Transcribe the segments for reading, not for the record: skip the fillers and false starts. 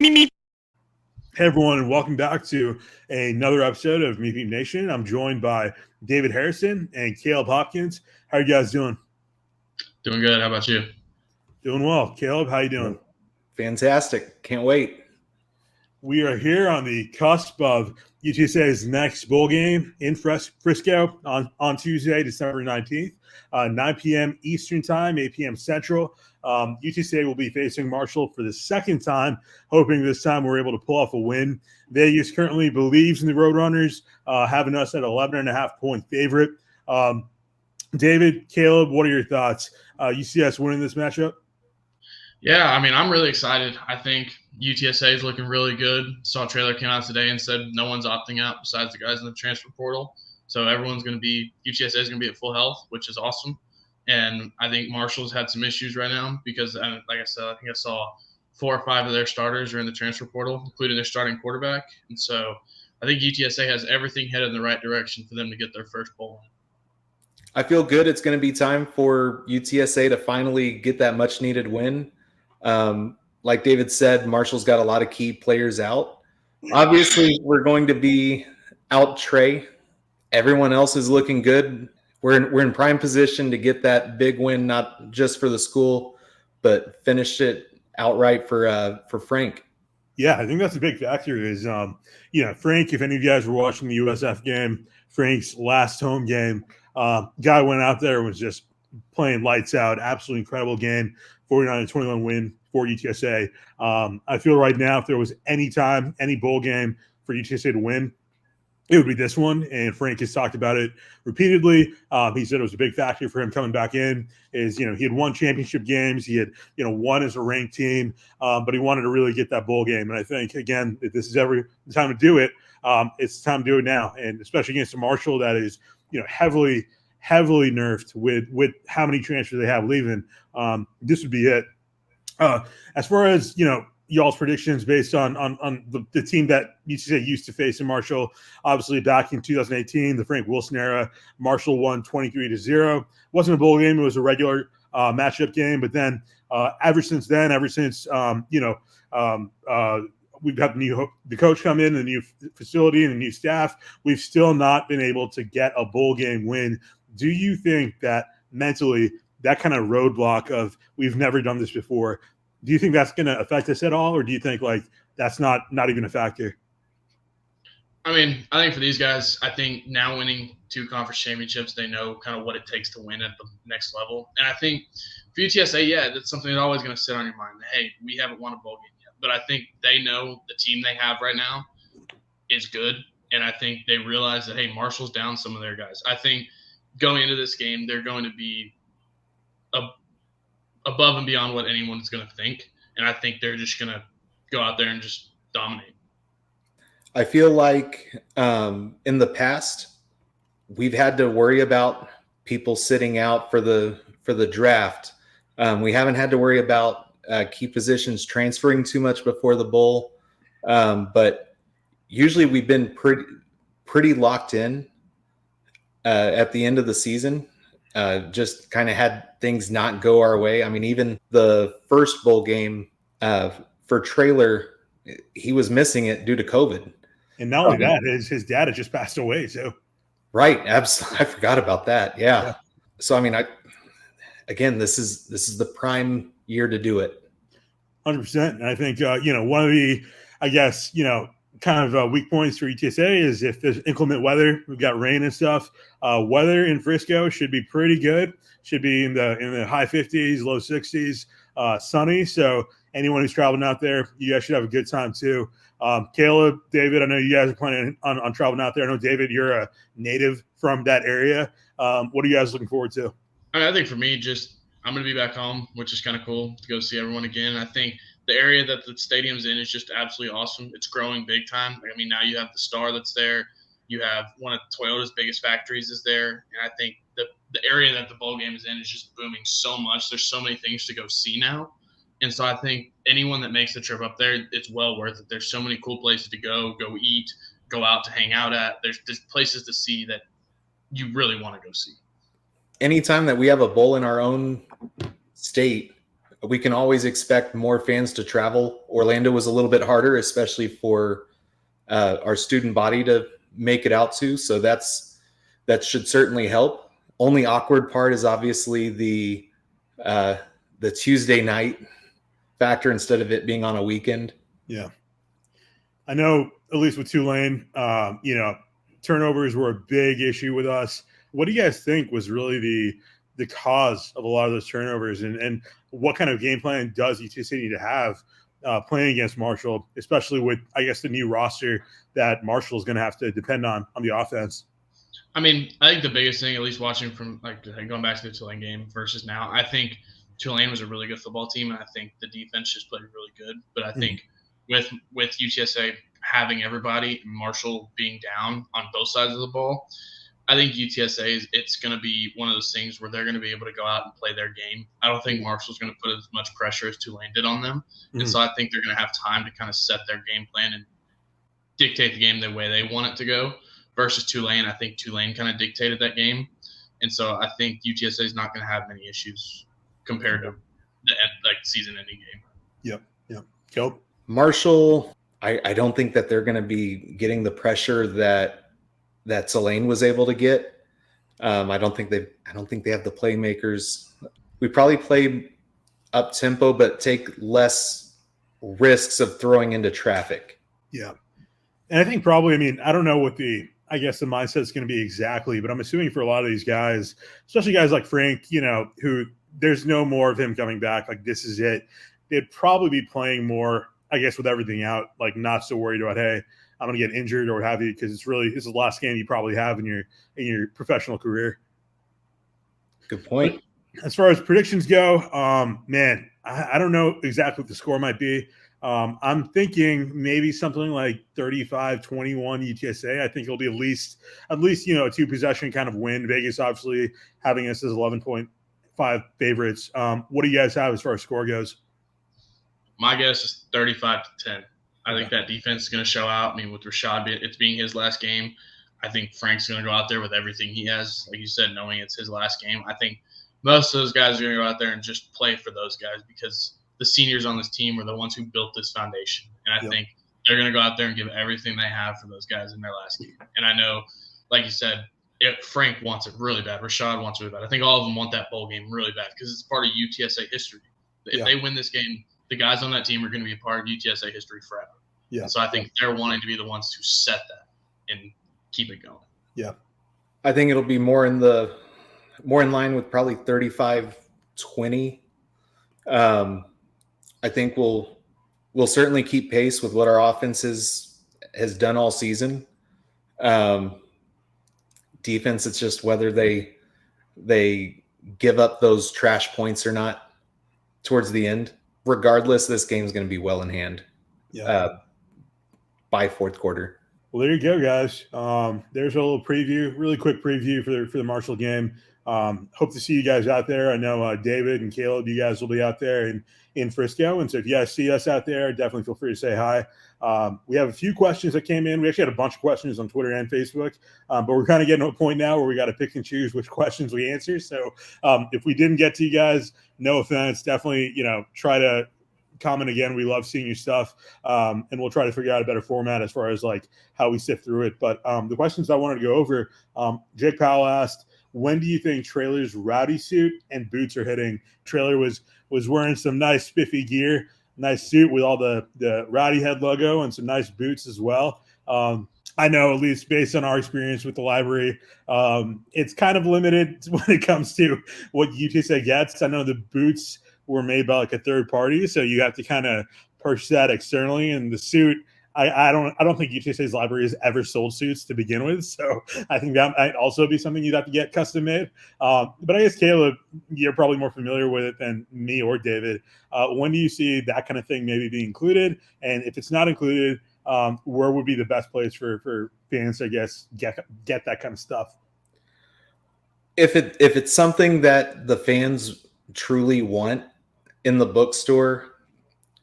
Hey everyone, and welcome back to another episode of Meep Nation. I'm joined by David Harrison and Caleb Hopkins. How are you guys doing? Doing good. How about you? Doing well. Caleb, how you doing? Fantastic. Can't wait. We are here on the cusp of UTSA's next bowl game in Frisco on Tuesday, December 19th, 9 p.m. Eastern Time, 8 p.m. Central. UTSA will be facing Marshall for the second time, hoping this time we're able to pull off a win. Vegas currently believes in the Roadrunners, having us at 11.5-point favorite. David, Caleb, what are your thoughts? You see us winning this matchup? Yeah, I mean, I'm really excited. I think UTSA is looking really good. Saw a trailer came out today and said no one's opting out besides the guys in the transfer portal. So everyone's going to be – UTSA is going to be at full health, which is awesome. And I think Marshall's had some issues right now because, like I said, I think I saw 4 or 5 of their starters are in the transfer portal, including their starting quarterback. And so I think UTSA has everything headed in the right direction for them to get their first bowl win. I feel good. It's going to be time for UTSA to finally get that much-needed win. Like David said, Marshall's got a lot of key players out. Obviously, we're going to be out Trey. Everyone else is looking good. We're in prime position to get that big win, not just for the school, but finish it outright for Frank. Yeah, I think that's a big factor is, Frank, if any of you guys were watching the USF game, Frank's last home game, guy went out there and was just playing lights out. Absolutely incredible game, 49-21 win for UTSA. I feel right now if there was any time, any bowl game for UTSA to win, it would be this one, and Frank has talked about it repeatedly. He said it was a big factor for him coming back in. Is he had won championship games, he had won as a ranked team, but he wanted to really get that bowl game. And I think again, if this is every time to do it, it's time to do it now, and especially against a Marshall that is heavily nerfed with how many transfers they have leaving. This would be it. As far as y'all's predictions based on the team that UTSA used to face in Marshall. Obviously, back in 2018, the Frank Wilson era, Marshall won 23-0. Wasn't a bowl game; it was a regular matchup game. But then, ever since we've got the coach come in, the new facility, and the new staff. We've still not been able to get a bowl game win. Do you think that mentally, that kind of roadblock of we've never done this before? Do you think that's going to affect us at all, or do you think that's not even a factor? I mean, I think for these guys, I think now winning 2 conference championships, they know kind of what it takes to win at the next level. And I think for UTSA, yeah, that's something that's always going to sit on your mind. Hey, we haven't won a bowl game yet. But I think they know the team they have right now is good. And I think they realize that, hey, Marshall's down some of their guys. I think going into this game, they're going to be above and beyond what anyone is going to think. And I think they're just going to go out there and just dominate. I feel like in the past, we've had to worry about people sitting out for the draft. We haven't had to worry about key positions transferring too much before the bowl. But usually we've been pretty locked in at the end of the season. Just kind of had things not go our way. I mean, even the first bowl game for Traylor, he was missing it due to COVID. And not only that, his dad had just passed away. So, right, absolutely, I forgot about that. Yeah. So, I mean, this is the prime year to do it. 100%. And I think one of the, kind of weak points for UTSA is if there's inclement weather. We've got rain and stuff. Weather in Frisco should be pretty good. Should be in the high 50s, low 60s, sunny. So anyone who's traveling out there, you guys should have a good time too. Caleb, David, I know you guys are planning on traveling out there. I know, David, you're a native from that area. What are you guys looking forward to? I think for me, I'm going to be back home, which is kind of cool to go see everyone again. I think the area that the stadium's in is just absolutely awesome. It's growing big time. I mean, now you have the Star that's there. You have one of Toyota's biggest factories is there. And I think the area that the bowl game is in is just booming so much. There's so many things to go see now. And so I think anyone that makes the trip up there, it's well worth it. There's so many cool places to go eat, go out to hang out at. There's places to see that you really want to go see. Anytime that we have a bowl in our own state, we can always expect more fans to travel. Orlando was a little bit harder, especially for our student body to make it out to. So that should certainly help. Only awkward part is obviously the Tuesday night factor instead of it being on a weekend. Yeah. I know, at least with Tulane, turnovers were a big issue with us. What do you guys think was really the cause of a lot of those turnovers, and what kind of game plan does UTSA need to have playing against Marshall, especially with, I guess, the new roster that Marshall is going to have to depend on the offense? I mean, I think the biggest thing, at least watching from going back to the Tulane game versus now, I think Tulane was a really good football team, and I think the defense just played really good. But I think with UTSA having everybody, Marshall being down on both sides of the ball, I think UTSA it's going to be one of those things where they're going to be able to go out and play their game. I don't think Marshall's going to put as much pressure as Tulane did on them, and so I think they're going to have time to kind of set their game plan and dictate the game the way they want it to go. Versus Tulane, I think Tulane kind of dictated that game, and so I think UTSA is not going to have many issues compared to the season-ending game. Yep. Marshall, I don't think that they're going to be getting the pressure that Tulane was able to get. I don't think they have the playmakers. We probably play up tempo, but take less risks of throwing into traffic. Yeah, and I think probably, I don't know what the mindset is going to be exactly, but I'm assuming for a lot of these guys, especially guys like Frank, who there's no more of him coming back. Like, this is it. They'd probably be playing more, I guess, with everything out, like not so worried about, hey, I'm going to get injured or what have you, because this is the last game you probably have in your professional career. Good point. But as far as predictions go, I don't know exactly what the score might be. I'm thinking maybe something like 35-21 UTSA. I think it'll be at least a 2-possession kind of win. Vegas obviously having us as 11.5 favorites. What do you guys have as far as score goes? My guess is 35-10. I think that defense is going to show out. With Rashad, it's being his last game. I think Frank's going to go out there with everything he has, like you said, knowing it's his last game. I think most of those guys are going to go out there and just play for those guys because the seniors on this team are the ones who built this foundation. And I think they're going to go out there and give everything they have for those guys in their last game. And I know, like you said, Frank wants it really bad. Rashad wants it really bad. I think all of them want that bowl game really bad because it's part of UTSA history. If they win this game, the guys on that team are going to be a part of UTSA history forever. Yeah. And so I think they're wanting to be the ones to set that and keep it going. Yeah. I think it'll be more in line with probably 35-20. I think we'll certainly keep pace with what our offense has done all season. Defense, it's just whether they give up those trash points or not towards the end. Regardless, this game's going to be well in hand by fourth quarter. Well, there you go, guys. There's a little preview, really quick preview for the Marshall game. Hope to see you guys out there. I know David and Caleb, you guys will be out there in Frisco. And so if you guys see us out there, definitely feel free to say hi. We have a few questions that came in. We actually had a bunch of questions on Twitter and Facebook, but we're kind of getting to a point now where we got to pick and choose which questions we answer. So if we didn't get to you guys, no offense, definitely, try to comment again. We love seeing your stuff. And we'll try to figure out a better format as far as like how we sift through it. But the questions I wanted to go over, Jake Powell asked, when do you think Trailer's rowdy suit and boots are hitting? Trailer was wearing some nice spiffy gear, nice suit with all the Rowdy Head logo and some nice boots as well. I know, at least based on our experience with the library, it's kind of limited when it comes to what UTSA gets. I know the boots were made by like a third party, so you have to kind of purchase that externally. And the suit, I don't think UTSA's library has ever sold suits to begin with, so I think that might also be something you'd have to get custom made. But I guess Caleb, you're probably more familiar with it than me or David. When do you see that kind of thing maybe be included? And if it's not included, where would be the best place for fans to, I guess, get that kind of stuff? If it's something that the fans truly want in the bookstore,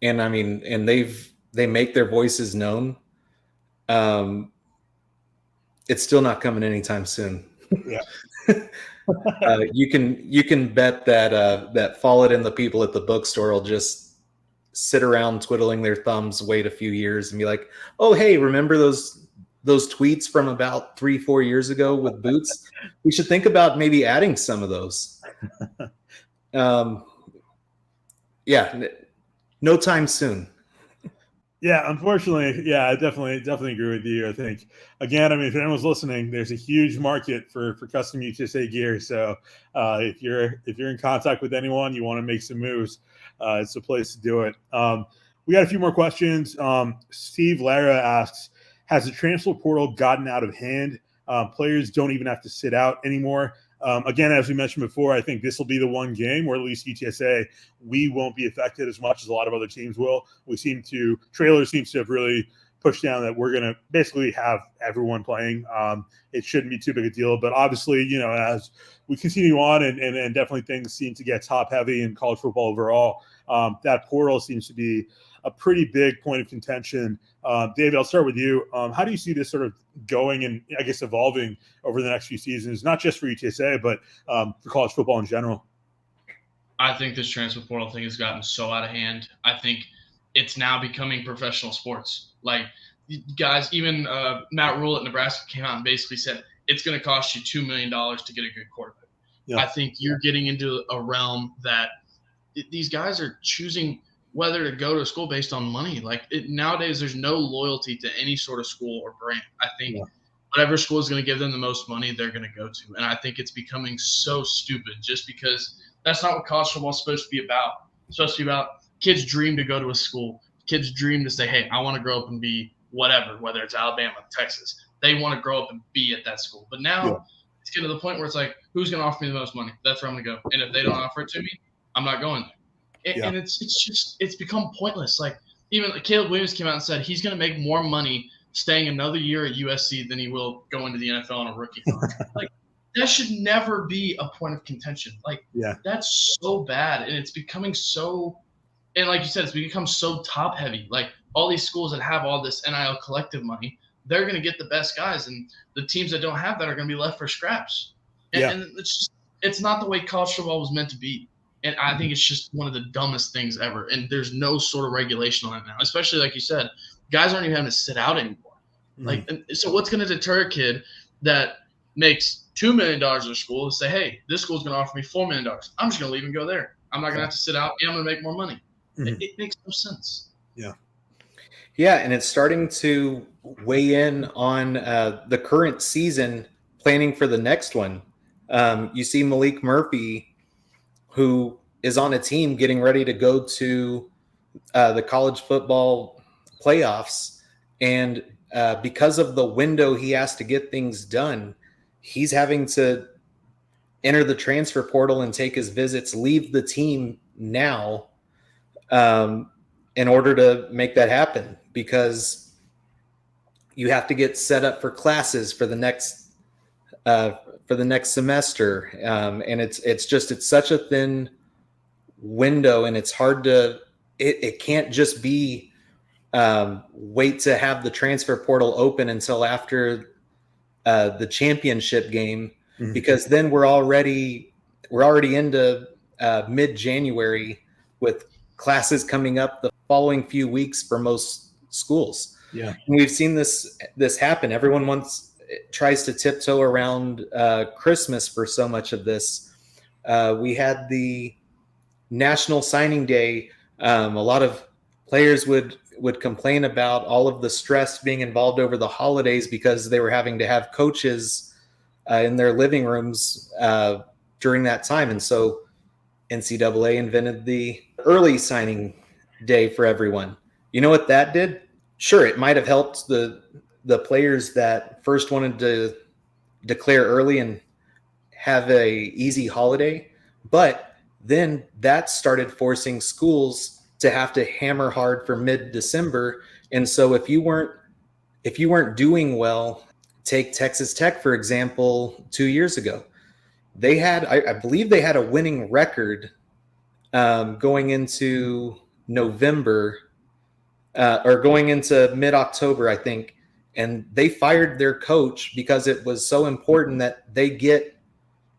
and they make their voices known, it's still not coming anytime soon. Yeah. You can bet that that Follett and the people at the bookstore will just sit around twiddling their thumbs, wait a few years, and be like, "Oh, hey, remember those tweets from about 3-4 years ago with Boots? We should think about maybe adding some of those." Yeah, no time soon. Yeah, unfortunately, yeah, I definitely agree with you. I think again, I mean, if anyone's listening, there's a huge market for custom UTSA gear. So if you're in contact with anyone, you want to make some moves, it's a place to do it. We got a few more questions. Steve Lara asks, has the transfer portal gotten out of hand? Players don't even have to sit out anymore. Again, as we mentioned before, I think this will be the one game where at least UTSA, we won't be affected as much as a lot of other teams will. Traylor seems to have really pushed down that we're going to basically have everyone playing. It shouldn't be too big a deal, but obviously, as we continue on and definitely things seem to get top heavy in college football overall, that portal seems to be a pretty big point of contention. David, I'll start with you. How do you see this sort of going and I guess evolving over the next few seasons, not just for UTSA, but for college football in general? I think this transfer portal thing has gotten so out of hand. I think it's now becoming professional sports. Like, guys, even Matt Rule at Nebraska came out and basically said it's going to cost you $2 million to get a good quarterback. Yeah. I think you're getting into a realm that these guys are choosing whether to go to a school based on money. Nowadays, there's no loyalty to any sort of school or brand. I think whatever school is going to give them the most money, they're going to go to. And I think it's becoming so stupid just because that's not what college football is supposed to be about. It's supposed to be about kids' dream to go to a school. Kids' dream to say, hey, I want to grow up and be whatever, whether it's Alabama, Texas. They want to grow up and be at that school. But now it's getting to the point where it's like, who's going to offer me the most money? That's where I'm going to go. And if they don't offer it to me, I'm not going there. And it's become pointless. Like, even Caleb Williams came out and said he's going to make more money staying another year at USC than he will going to the NFL on a rookie contract. Like, that should never be a point of contention. Like, that's so bad. And it's becoming so – and like you said, it's become so top-heavy. Like, all these schools that have all this NIL collective money, they're going to get the best guys. And the teams that don't have that are going to be left for scraps. And it's not the way college football was meant to be. And I think it's just one of the dumbest things ever. And there's no sort of regulation on it now, especially like you said, guys aren't even having to sit out anymore. So what's going to deter a kid that makes $2 million at a school to say, hey, this school's going to offer me $4 million. I'm just going to leave and go there. I'm not going to have to sit out and I'm going to make more money. It makes no sense. Yeah, and it's starting to weigh in on the current season, planning for the next one. You see Malik Murphy, who is on a team getting ready to go to the college football playoffs. And because of the window he has to get things done, he's having to enter the transfer portal and take his visits, leave the team now in order to make that happen, because you have to get set up for classes for the next semester. And it's such a thin window, and it's hard to, it can't just be wait to have the transfer portal open until after the championship game, because then we're already into mid-January with classes coming up the following few weeks for most schools. Yeah. And we've seen this happen. Everyone tries to tiptoe around Christmas for so much of this. We had the National Signing Day. A lot of players would complain about all of the stress being involved over the holidays because they were having to have coaches in their living rooms during that time. And so NCAA invented the early signing day for everyone. You know what that did? Sure, it might have helped the players that first wanted to declare early and have a easy holiday, but then that started forcing schools to have to hammer hard for mid-December. And so if you weren't doing well, take Texas Tech, for example, 2 years ago. They had, I believe they had a winning record going into November or going into mid-October, I think. And they fired their coach because it was so important that they get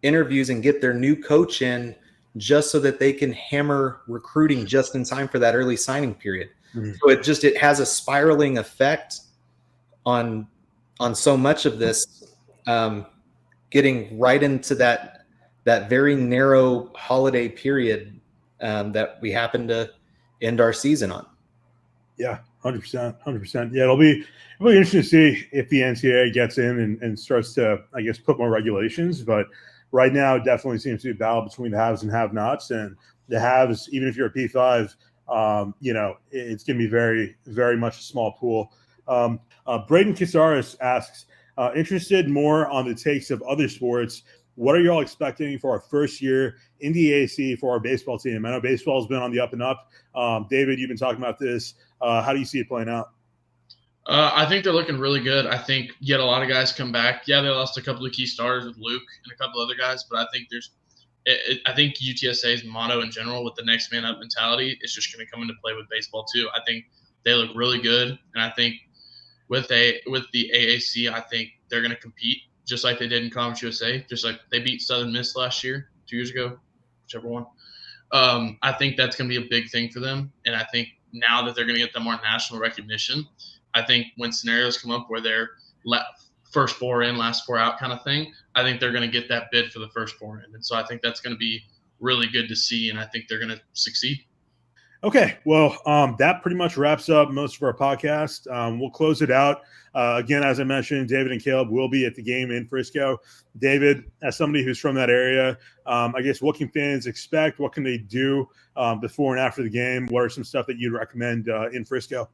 interviews and get their new coach in just so that they can hammer recruiting just in time for that early signing period. Mm-hmm. So it has a spiraling effect on so much of this, getting right into that very narrow holiday period that we happen to end our season on. Yeah, 100%. Yeah, it'll be interesting to see if the NCAA gets in and starts to, I guess, put more regulations. But right now, it definitely seems to be a battle between the haves and have-nots. And the haves, even if you're a P5, it's going to be very, very much a small pool. Braden Casares asks, interested more on the takes of other sports. What are y'all expecting for our first year in the AAC for our baseball team? I know baseball has been on the up and up. David, you've been talking about this. How do you see it playing out? I think they're looking really good. I think you had a lot of guys come back. Yeah, they lost a couple of key starters with Luke and a couple other guys, but I think I think UTSA's motto in general with the next man up mentality is just going to come into play with baseball too. I think they look really good, and I think with the AAC, I think they're going to compete just like they did in Conference USA, just like they beat Southern Miss last year, 2 years ago, whichever one. I think that's going to be a big thing for them, and I think now that they're going to get the more national recognition, I think when scenarios come up where they're first four in, last four out kind of thing, I think they're going to get that bid for the first four in. And so I think that's going to be really good to see, and I think they're going to succeed. Okay, well, that pretty much wraps up most of our podcast. We'll close it out. Again, as I mentioned, David and Caleb will be at the game in Frisco. David, as somebody who's from that area, I guess what can fans expect? What can they do before and after the game? What are some stuff that you'd recommend in Frisco?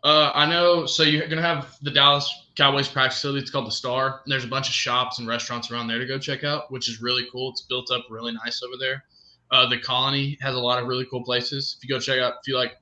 I know. So you're going to have the Dallas Cowboys practice facility. It's called the Star. And there's a bunch of shops and restaurants around there to go check out, which is really cool. It's built up really nice over there. The Colony has a lot of really cool places. If you go check out, if you like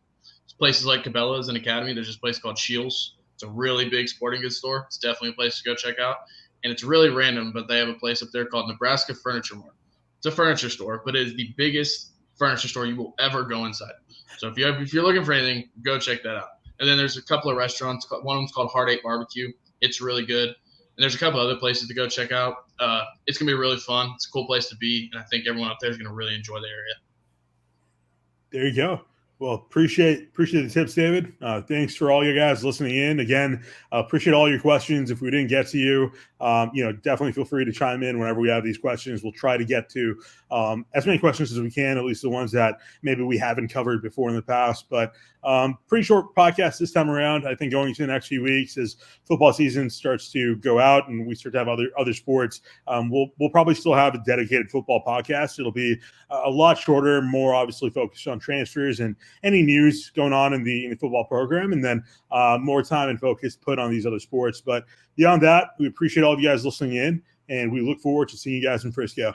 places like Cabela's and Academy, there's this place called Shields. It's a really big sporting goods store. It's definitely a place to go check out. And it's really random, but they have a place up there called Nebraska Furniture Mart. It's a furniture store, but it is the biggest furniture store you will ever go inside. So if you're looking for anything, go check that out. And then there's a couple of restaurants. One of them's called Heart 8 Barbecue. It's really good. And there's a couple other places to go check out. It's going to be really fun. It's a cool place to be. And I think everyone up there is going to really enjoy the area. There you go. Well, appreciate the tips, David. Thanks for all you guys listening in. Again, appreciate all your questions. If we didn't get to you, definitely feel free to chime in whenever we have these questions. We'll try to get to as many questions as we can, at least the ones that maybe we haven't covered before in the past. But pretty short podcast this time around. I think going into the next few weeks as football season starts to go out and we start to have other sports, we'll probably still have a dedicated football podcast. It'll be a lot shorter, more obviously focused on transfers and any news going on in the football program, and then more time and focus put on these other sports. But beyond that, we appreciate all of you guys listening in, and we look forward to seeing you guys in Frisco.